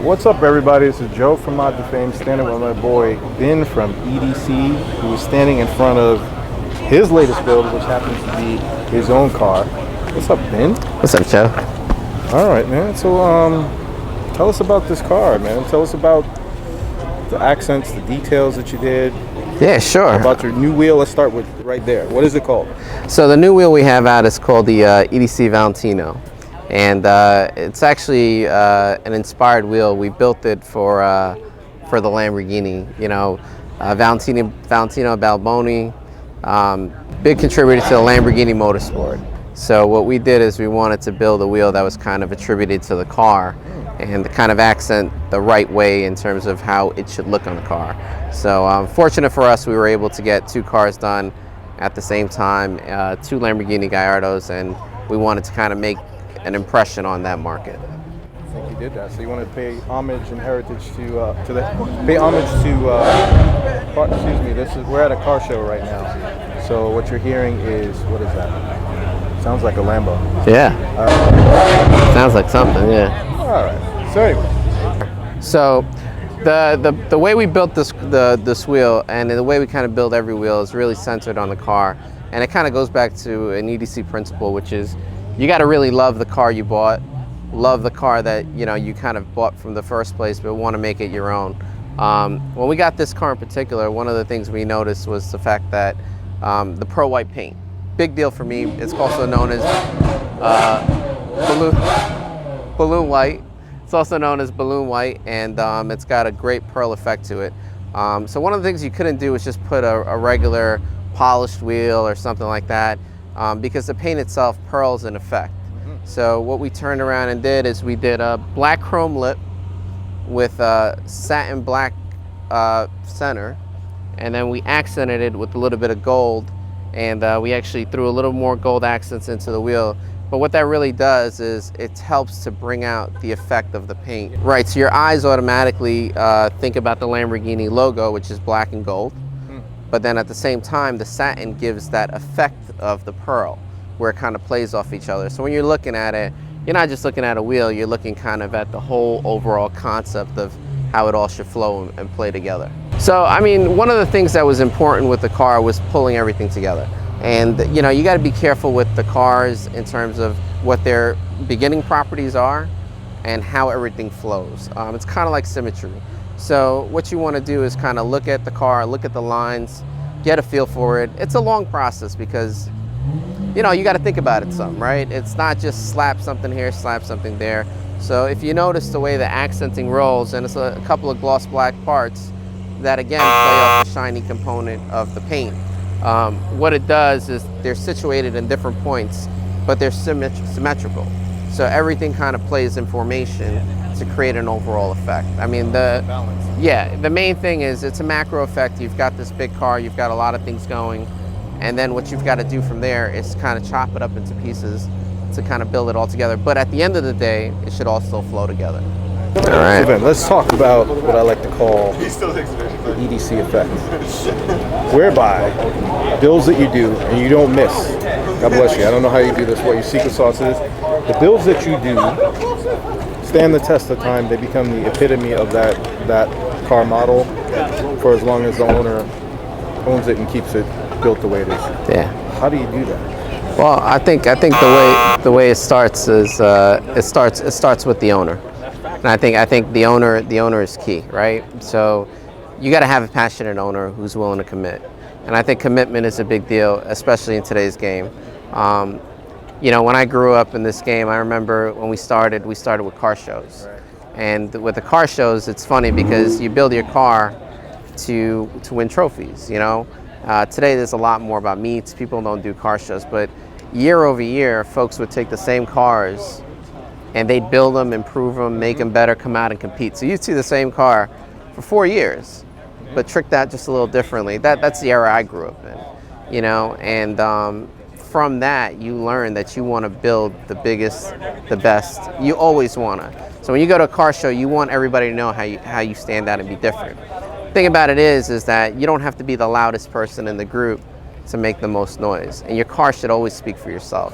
What's up, everybody? This is Joe from Mod to Fame, standing with my boy Ben from EDC, who is standing in front of his latest build, which happens to be his own car. What's up, Ben? What's up, Joe? All right, man. So, tell us about this car, man. Tell us about the accents, the details that you did. Yeah, sure. About your new wheel. Let's start with right there. What is it called? So the new wheel we have out is called the EDC Valentino, and it's actually an inspired wheel. We built it for the Lamborghini. You know, Valentino Balboni, big contributor to the Lamborghini motorsport. So what we did is we wanted to build a wheel that was kind of attributed to the car and the kind of accent the right way in terms of how it should look on the car. So fortunate for us, we were able to get two cars done at the same time, two Lamborghini Gallardos, and we wanted to kind of make an impression on that market. I think you did that. So you wanted to pay homage and heritage excuse me. We're at a car show right now. So what you're hearing is, what is that? Sounds like a Lambo. Yeah. Sounds like something. Yeah. All right. So anyway. So the way we built this wheel and the way we kind of build every wheel is really centered on the car, and it kind of goes back to an EDC principle, which is you got to really love the car you bought, love the car that you kind of bought from the first place, but want to make it your own. When we got this car in particular, one of the things we noticed was the fact that the pearl white paint, big deal for me. It's also known as balloon white. It's also known as balloon white, and it's got a great pearl effect to it. So one of the things you couldn't do was just put a regular polished wheel or something like that, because the paint itself pearls in effect. So what we turned around and did is we did a black chrome lip with a satin black center, and then we accented it with a little bit of gold, and we actually threw a little more gold accents into the wheel. But what that really does is it helps to bring out the effect of the paint. Right, so your eyes automatically think about the Lamborghini logo, which is black and gold. But then at the same time, the satin gives that effect of the pearl, where it kind of plays off each other. So when you're looking at it, you're not just looking at a wheel, you're looking kind of at the whole overall concept of how it all should flow and play together. So, I mean, one of the things that was important with the car was pulling everything together. And you got to be careful with the cars in terms of what their beginning properties are and how everything flows. It's kind of like symmetry. So what you want to do is kind of look at the car, look at the lines, get a feel for it. It's a long process because you got to think about it some, right? It's not just slap something here, slap something there. So if you notice the way the accenting rolls, and it's a couple of gloss black parts that again play off the shiny component of the paint. What it does is they're situated in different points, but they're symmetrical. So everything kind of plays in formation to create an overall effect. I mean, the main thing is it's a macro effect. You've got this big car, you've got a lot of things going, and then what you've got to do from there is kind of chop it up into pieces to kind of build it all together. But at the end of the day, it should all still flow together. All right. So Ben, let's talk about what I like to call the EDC effect, whereby builds that you do and you don't miss. God bless you. I don't know how you do this, what your secret sauce is. The builds that you do stand the test of time. They become the epitome of that car model for as long as the owner owns it and keeps it built the way it is. Yeah. How do you do that? Well, I think the way it starts is it starts with the owner. And I think the owner is key, right? So you got to have a passionate owner who's willing to commit. And I think commitment is a big deal, especially in today's game. When I grew up in this game, I remember when we started with car shows. And with the car shows, it's funny because you build your car to win trophies, Today there's a lot more about meets. People don't do car shows, but year over year, folks would take the same cars and they'd build them, improve them, make them better, come out and compete. So you'd see the same car for 4 years, but trick that just a little differently. That's the era I grew up in, and from that, you learn that you want to build the biggest, the best. You always want to. So when you go to a car show, you want everybody to know how you stand out and be different. The thing about it is that you don't have to be the loudest person in the group to make the most noise, and your car should always speak for yourself.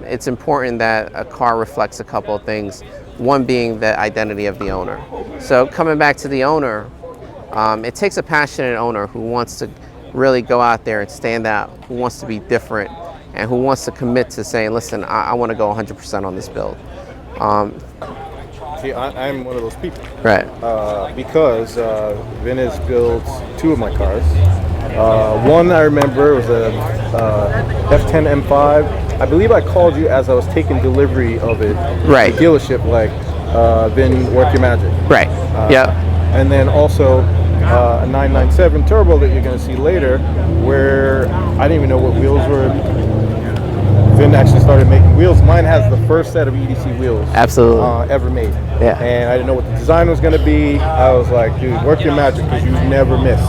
It's important that a car reflects a couple of things. one being the identity of the owner. So coming back to the owner, it takes a passionate owner who wants to really go out there and stand out, who wants to be different, and who wants to commit to saying, listen, I want to go 100% on this build. See, I'm one of those people. Right. Because Vin has built 2 of my cars. One I remember was a F10 M5. I believe I called you as I was taking delivery of it. Right. The dealership, like, Vin, work your magic. Right. Yeah. And then also a 997 turbo that you're going to see later, where I didn't even know what wheels were. Vin actually started making wheels. Mine has the first set of EDC wheels Absolutely. ever made. Yeah. And I didn't know what the design was going to be. I was like, dude, work your magic because you never miss.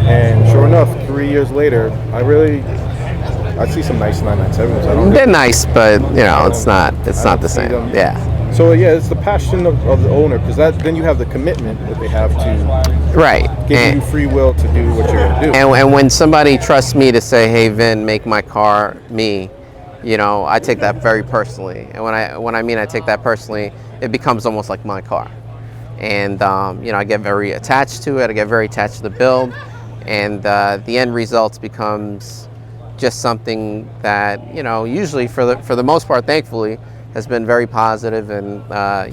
And sure enough, 3 years later, I see some nice 997s. I don't They're nice, but you know, it's not the same. them. Yeah. So yeah, it's the passion of the owner, because then you have the commitment that they have to Right. give you free will to do what you're going to do. And when somebody trusts me to say, hey, Vin, make my car me, you know, I take that very personally. And when I mean I take that personally, it becomes almost like my car. And you know, I get very attached to it. I get very attached to the build, and the end result becomes just something that, you know, usually for the most part, thankfully, has been very positive and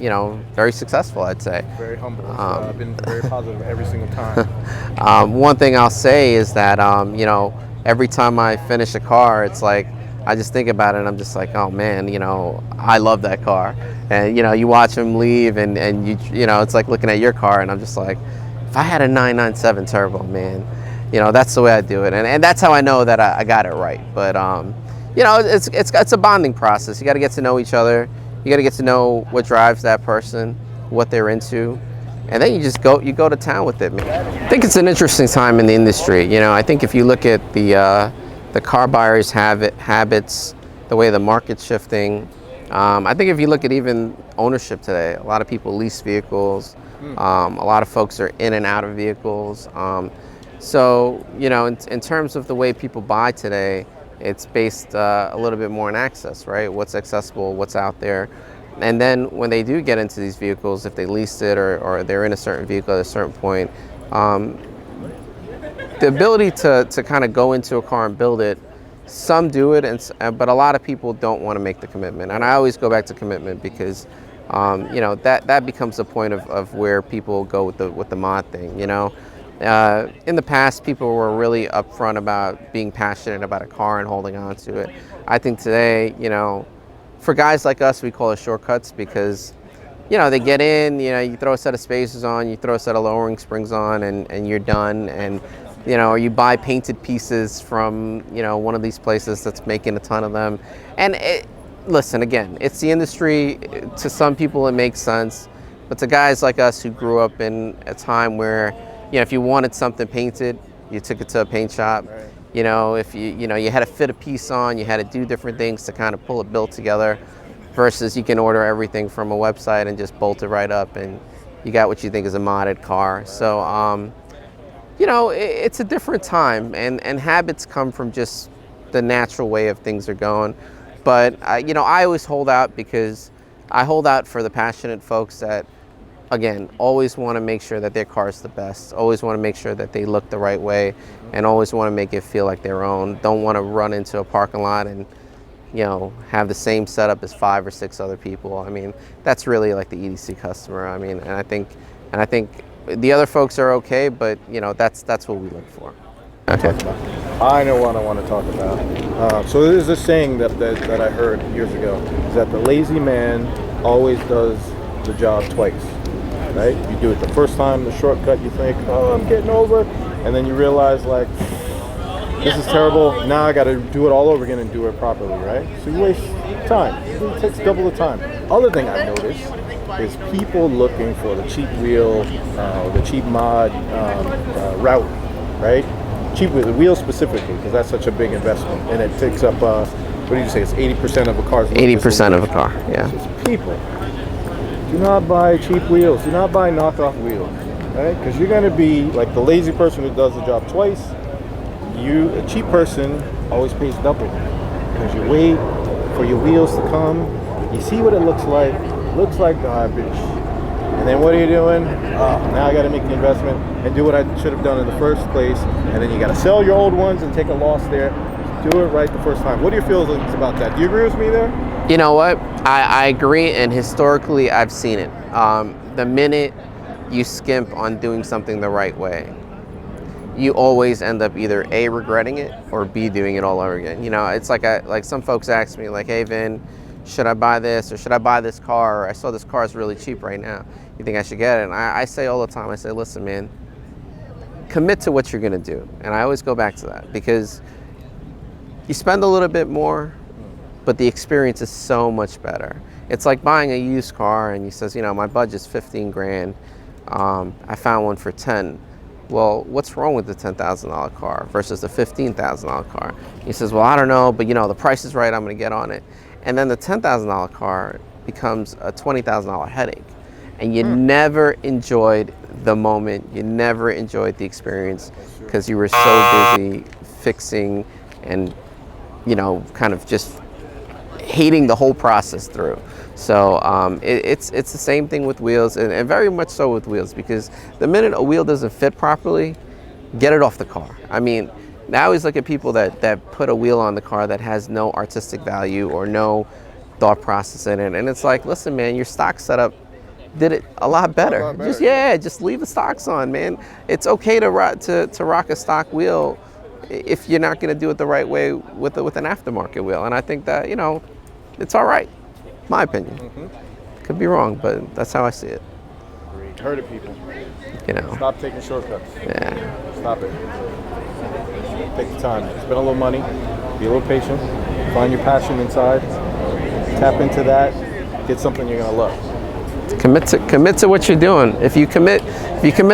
you know, very successful, I'd say. Very humble. I've been very positive every single time. One thing I'll say is that you know, every time I finish a car, it's like I just think about it and I'm just like, oh man, you know, I love that car. And you know, you watch them leave and you know, it's like looking at your car and I'm just like, if I had a 997 turbo, man, you know, that's the way I do it. And that's how I know that I got it right. But you know, it's a bonding process. You got to get to know each other. You got to get to know what drives that person, what they're into, and then you go to town with it, man. I think it's an interesting time in the industry. You know, I think if you look at the car buyers' habits, the way the market's shifting. I think if you look at even ownership today, a lot of people lease vehicles. A lot of folks are in and out of vehicles. So, you know, in terms of the way people buy today, it's based a little bit more on access, right? What's accessible, what's out there. And then when they do get into these vehicles, if they leased it or they're in a certain vehicle at a certain point, the ability to kind of go into a car and build it, some do it, but a lot of people don't want to make the commitment. And I always go back to commitment because, you know, that becomes the point of where people go with the mod thing, you know. In the past, people were really upfront about being passionate about a car and holding on to it. I think today, you know, for guys like us, we call it shortcuts because, you know, they get in, you know, you throw a set of spacers on, you throw a set of lowering springs on, and you're done. And, you know, or you buy painted pieces from, you know, one of these places that's making a ton of them. And listen, again, it's the industry. To some people, it makes sense. But to guys like us who grew up in a time where, you know, if you wanted something painted, you took it to a paint shop. Right. You know, if you had to fit a piece on, you had to do different things to kind of pull a build together, versus you can order everything from a website and just bolt it right up, and you got what you think is a modded car. So, you know, it's a different time, and habits come from just the natural way of things are going. But you know, I always hold out because I hold out for the passionate folks that, again, always want to make sure that their car is the best, always want to make sure that they look the right way, and always want to make it feel like their own. Don't want to run into a parking lot and, you know, have the same setup as 5 or 6 other people. I mean, that's really like the EDC customer. I mean, and I think the other folks are okay, but you know, that's what we look for. Okay. I know what I want to talk about. So there's this saying that I heard years ago, is that the lazy man always does the job twice. Right? You do it the first time, the shortcut, you think, oh, I'm getting over, and then you realize, like, this is terrible, now I got to do it all over again and do it properly, right? So you waste time. It takes double the time. Other thing I've noticed is people looking for the cheap wheel, the cheap mod route, right? Cheap with the wheel specifically, because that's such a big investment, and it takes up, what did you say, it's 80% of a car's 80% of a car, yeah. It's just people. Do not buy cheap wheels. Do not buy knockoff wheels, right? Because you're going to be like the lazy person who does the job twice. A cheap person always pays double because you wait for your wheels to come. You see what it looks like. looks like garbage. And then what are you doing? Oh, now I got to make the investment and do what I should have done in the first place. And then you got to sell your old ones and take a loss there. Do it right the first time. What are your feelings about that? Do you agree with me there? You know what? I agree, and historically I've seen it. The minute you skimp on doing something the right way, you always end up either A, regretting it, or B, doing it all over again. You know, it's like some folks ask me, like, hey Vin, should I buy this, or should I buy this car? Or I saw this car is really cheap right now. You think I should get it? And I say all the time, I say, listen, man, commit to what you're gonna do. And I always go back to that, because you spend a little bit more, but the experience is so much better. It's like buying a used car and you says, you know, my budget's 15 grand. I found one for 10. Well, what's wrong with the $10,000 car versus the $15,000 car? He says, well, I don't know, but you know, the price is right, I'm gonna get on it. And then the $10,000 car becomes a $20,000 headache. And you never enjoyed the moment, you never enjoyed the experience, because you were so busy fixing and, you know, kind of just hating the whole process through. So it's the same thing with wheels, and very much so with wheels, because the minute a wheel doesn't fit properly, get it off the car. I mean, now I always look at people that put a wheel on the car that has no artistic value or no thought process in it, and it's like, listen, man, your stock setup did it a lot better. Just leave the stocks on, man. It's okay to rock a stock wheel if you're not going to do it the right way with an aftermarket wheel. And I think that, you know, it's all right. My opinion. Could be wrong, but that's how I see it. Agreed. Heard it, people. You know. Stop taking shortcuts. Yeah. Stop it. Take the time. Spend a little money. Be a little patient. Find your passion inside. Tap into that. Get something you're gonna love. Commit to what you're doing. If you commit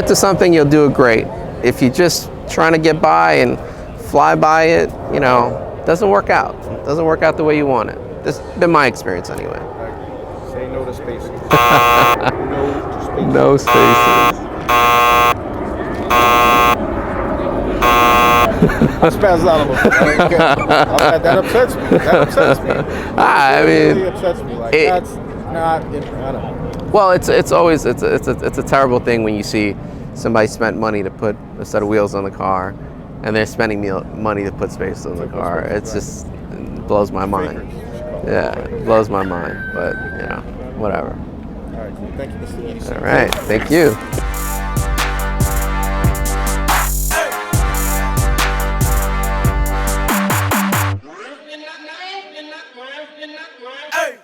to something, you'll do it great. If you're just trying to get by and fly by it, you know, doesn't work out. Doesn't work out the way you want it. This has been my experience anyway. Say no to spaces. No spaces. I spazzed out a little bit. That upsets me. I mean, it really upsets me. Like, that's not, I don't know. Well, it's always a terrible thing when you see somebody spent money to put a set of wheels on the car, and they're spending money to put space on the car. It's just, it blows my mind. Yeah, it blows my mind. But you know, whatever. All right, thank you, Mr. EDC. All right, thank you.